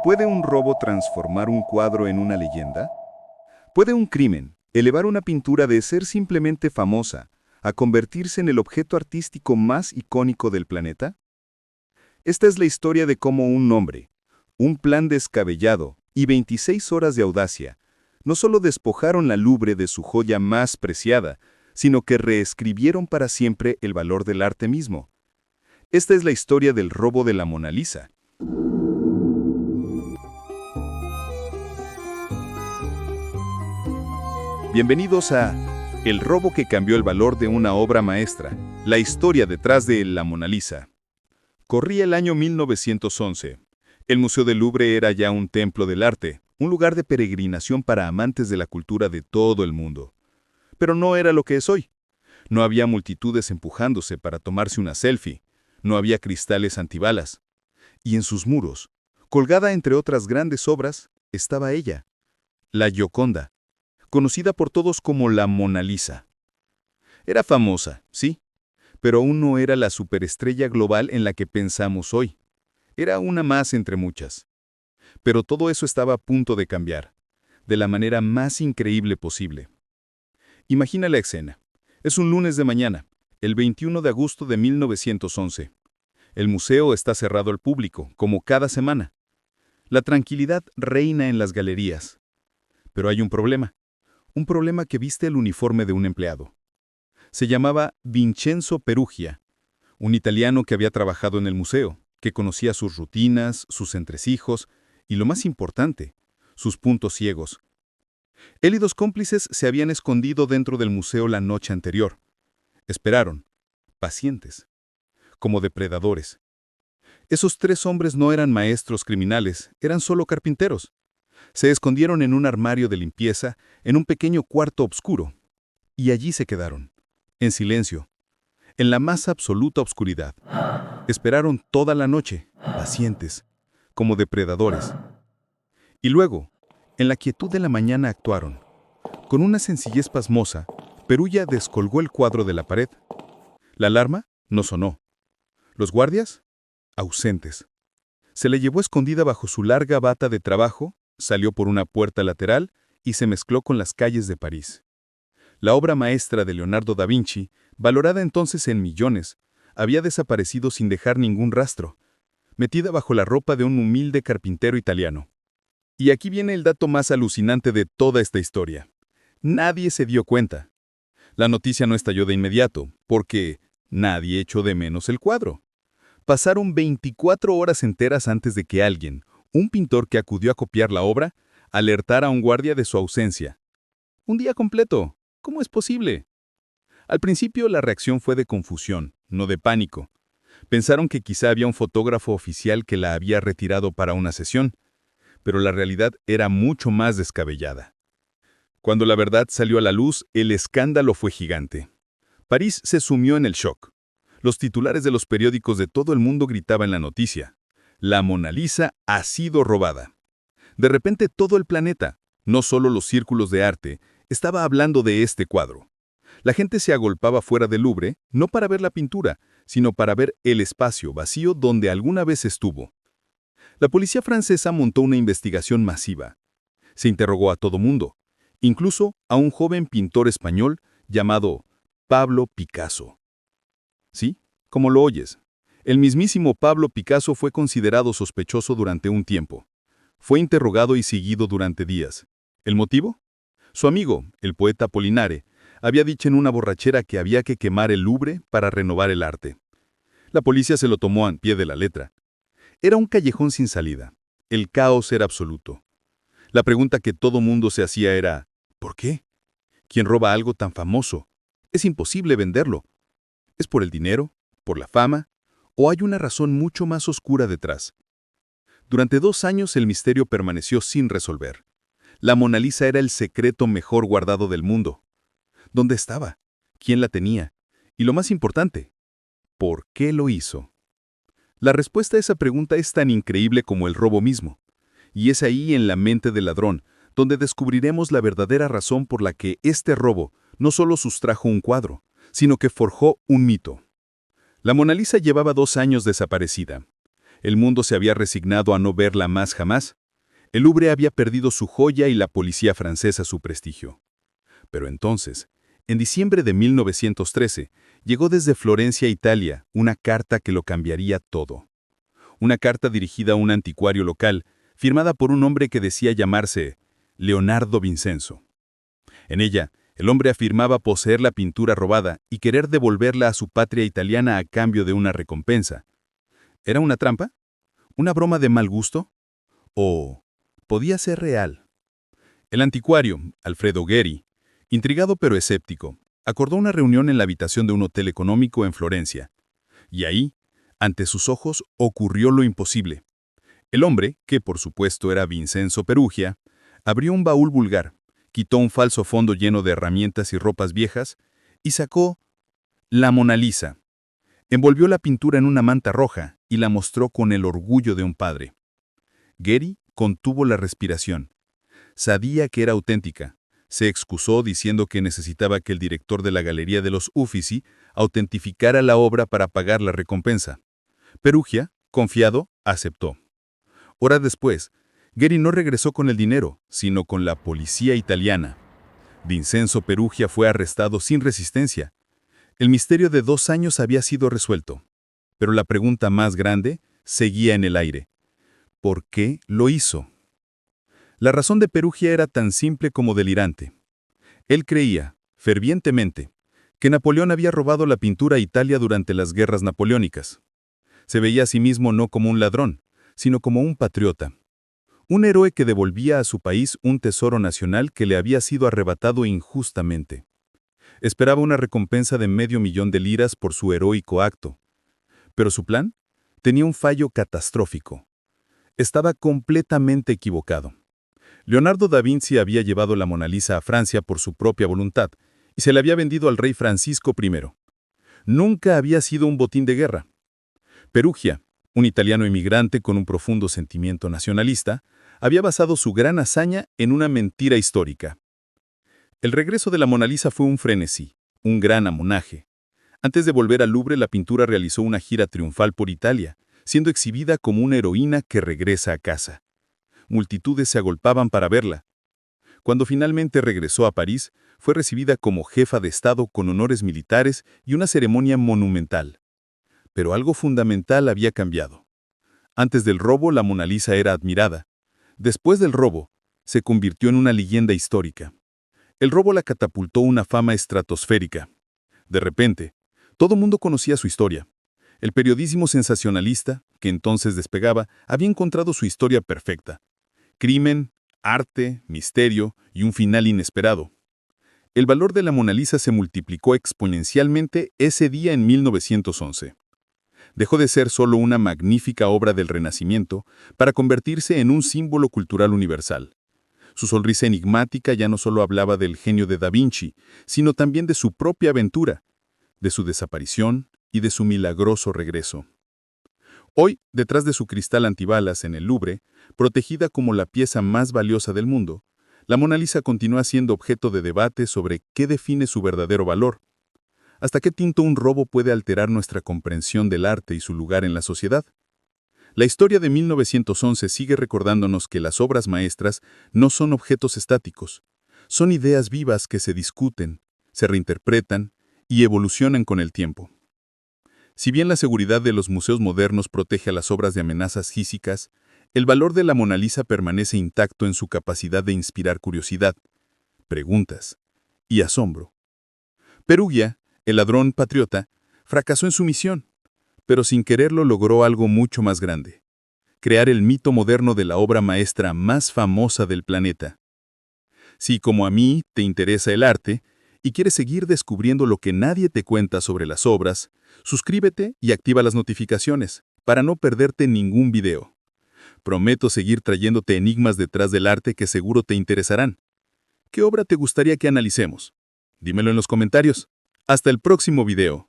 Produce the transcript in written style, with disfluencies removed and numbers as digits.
¿Puede un robo transformar un cuadro en una leyenda? ¿Puede un crimen elevar una pintura de ser simplemente famosa a convertirse en el objeto artístico más icónico del planeta? Esta es la historia de cómo un hombre, un plan descabellado y 26 horas de audacia no solo despojaron la Louvre de su joya más preciada, sino que reescribieron para siempre el valor del arte mismo. Esta es la historia del robo de la Mona Lisa. Bienvenidos a El robo que cambió el valor de una obra maestra, la historia detrás de la Mona Lisa. Corría el año 1911. El Museo del Louvre era ya un templo del arte, un lugar de peregrinación para amantes de la cultura de todo el mundo. Pero no era lo que es hoy. No había multitudes empujándose para tomarse una selfie, no había cristales antibalas. Y en sus muros, colgada entre otras grandes obras, estaba ella, la Gioconda, conocida por todos como la Mona Lisa. Era famosa, sí, pero aún no era la superestrella global en la que pensamos hoy. Era una más entre muchas. Pero todo eso estaba a punto de cambiar, de la manera más increíble posible. Imagina la escena. Es un lunes de mañana, el 21 de agosto de 1911. El museo está cerrado al público, como cada semana. La tranquilidad reina en las galerías. Pero hay un problema que viste el uniforme de un empleado. Se llamaba Vincenzo Perugia, un italiano que había trabajado en el museo, que conocía sus rutinas, sus entresijos y, lo más importante, sus puntos ciegos. Él y dos cómplices se habían escondido dentro del museo la noche anterior. Esperaron, pacientes, como depredadores. Esos tres hombres no eran maestros criminales, eran solo carpinteros. Se escondieron en un armario de limpieza, en un pequeño cuarto oscuro. Y allí se quedaron, en silencio, en la más absoluta oscuridad. Esperaron toda la noche, pacientes, como depredadores. Y luego, en la quietud de la mañana actuaron. Con una sencillez pasmosa, Perugia descolgó el cuadro de la pared. La alarma no sonó. Los guardias, ausentes. Se le llevó escondida bajo su larga bata de trabajo, salió por una puerta lateral y se mezcló con las calles de París. La obra maestra de Leonardo da Vinci, valorada entonces en millones, había desaparecido sin dejar ningún rastro, metida bajo la ropa de un humilde carpintero italiano. Y aquí viene el dato más alucinante de toda esta historia. Nadie se dio cuenta. La noticia no estalló de inmediato, porque nadie echó de menos el cuadro. Pasaron 24 horas enteras antes de que alguien, un pintor que acudió a copiar la obra, alertara a un guardia de su ausencia. Un día completo. ¿Cómo es posible? Al principio la reacción fue de confusión, no de pánico. Pensaron que quizá había un fotógrafo oficial que la había retirado para una sesión, pero la realidad era mucho más descabellada. Cuando la verdad salió a la luz, el escándalo fue gigante. París se sumió en el shock. Los titulares de los periódicos de todo el mundo gritaban la noticia: la Mona Lisa ha sido robada. De repente todo el planeta, no solo los círculos de arte, estaba hablando de este cuadro. La gente se agolpaba fuera del Louvre, no para ver la pintura, sino para ver el espacio vacío donde alguna vez estuvo. La policía francesa montó una investigación masiva. Se interrogó a todo mundo, incluso a un joven pintor español llamado Pablo Picasso. Sí, como lo oyes. El mismísimo Pablo Picasso fue considerado sospechoso durante un tiempo. Fue interrogado y seguido durante días. ¿El motivo? Su amigo, el poeta Apolinare, había dicho en una borrachera que había que quemar el Louvre para renovar el arte. La policía se lo tomó al pie de la letra. Era un callejón sin salida. El caos era absoluto. La pregunta que todo mundo se hacía era: ¿por qué? ¿Quién roba algo tan famoso? Es imposible venderlo. ¿Es por el dinero? ¿Por la fama? ¿O hay una razón mucho más oscura detrás? Durante 2 años el misterio permaneció sin resolver. La Mona Lisa era el secreto mejor guardado del mundo. ¿Dónde estaba? ¿Quién la tenía? Y lo más importante, ¿por qué lo hizo? La respuesta a esa pregunta es tan increíble como el robo mismo. Y es ahí, en la mente del ladrón, donde descubriremos la verdadera razón por la que este robo no solo sustrajo un cuadro, sino que forjó un mito. La Mona Lisa llevaba 2 años desaparecida. El mundo se había resignado a no verla más jamás. El Louvre había perdido su joya y la policía francesa su prestigio. Pero entonces, en diciembre de 1913, llegó desde Florencia, Italia, una carta que lo cambiaría todo. Una carta dirigida a un anticuario local, firmada por un hombre que decía llamarse Leonardo Vincenzo. En ella, el hombre afirmaba poseer la pintura robada y querer devolverla a su patria italiana a cambio de una recompensa. ¿Era una trampa? ¿Una broma de mal gusto? ¿O podía ser real? El anticuario, Alfredo Gheri, intrigado pero escéptico, acordó una reunión en la habitación de un hotel económico en Florencia. Y ahí, ante sus ojos, ocurrió lo imposible. El hombre, que por supuesto era Vincenzo Perugia, abrió un baúl vulgar, quitó un falso fondo lleno de herramientas y ropas viejas y sacó la Mona Lisa. Envolvió la pintura en una manta roja y la mostró con el orgullo de un padre. Gheri contuvo la respiración. Sabía que era auténtica. Se excusó diciendo que necesitaba que el director de la Galería de los Uffizi autentificara la obra para pagar la recompensa. Perugia, confiado, aceptó. Horas después, Gheri no regresó con el dinero, sino con la policía italiana. Vincenzo Perugia fue arrestado sin resistencia. El misterio de 2 años había sido resuelto. Pero la pregunta más grande seguía en el aire. ¿Por qué lo hizo? La razón de Perugia era tan simple como delirante. Él creía, fervientemente, que Napoleón había robado la pintura a Italia durante las guerras napoleónicas. Se veía a sí mismo no como un ladrón, sino como un patriota. Un héroe que devolvía a su país un tesoro nacional que le había sido arrebatado injustamente. Esperaba una recompensa de $500,000 por su heroico acto. Pero su plan tenía un fallo catastrófico. Estaba completamente equivocado. Leonardo da Vinci había llevado la Mona Lisa a Francia por su propia voluntad y se la había vendido al rey Francisco I. Nunca había sido un botín de guerra. Perugia, un italiano inmigrante con un profundo sentimiento nacionalista, había basado su gran hazaña en una mentira histórica. El regreso de la Mona Lisa fue un frenesí, un gran amonaje. Antes de volver al Louvre, la pintura realizó una gira triunfal por Italia, siendo exhibida como una heroína que regresa a casa. Multitudes se agolpaban para verla. Cuando finalmente regresó a París, fue recibida como jefa de Estado con honores militares y una ceremonia monumental. Pero algo fundamental había cambiado. Antes del robo, la Mona Lisa era admirada. Después del robo, se convirtió en una leyenda histórica. El robo la catapultó a una fama estratosférica. De repente, todo mundo conocía su historia. El periodismo sensacionalista, que entonces despegaba, había encontrado su historia perfecta. Crimen, arte, misterio y un final inesperado. El valor de la Mona Lisa se multiplicó exponencialmente ese día en 1911. Dejó de ser solo una magnífica obra del Renacimiento para convertirse en un símbolo cultural universal. Su sonrisa enigmática ya no solo hablaba del genio de Da Vinci, sino también de su propia aventura, de su desaparición y de su milagroso regreso. Hoy, detrás de su cristal antibalas en el Louvre, protegida como la pieza más valiosa del mundo, la Mona Lisa continúa siendo objeto de debate sobre qué define su verdadero valor. ¿Hasta qué punto un robo puede alterar nuestra comprensión del arte y su lugar en la sociedad? La historia de 1911 sigue recordándonos que las obras maestras no son objetos estáticos, son ideas vivas que se discuten, se reinterpretan y evolucionan con el tiempo. Si bien la seguridad de los museos modernos protege a las obras de amenazas físicas, el valor de la Mona Lisa permanece intacto en su capacidad de inspirar curiosidad, preguntas y asombro. Perugia, el ladrón patriota, fracasó en su misión, pero sin quererlo logró algo mucho más grande: crear el mito moderno de la obra maestra más famosa del planeta. Si, como a mí, te interesa el arte y quieres seguir descubriendo lo que nadie te cuenta sobre las obras, suscríbete y activa las notificaciones para no perderte ningún video. Prometo seguir trayéndote enigmas detrás del arte que seguro te interesarán. ¿Qué obra te gustaría que analicemos? Dímelo en los comentarios. Hasta el próximo video.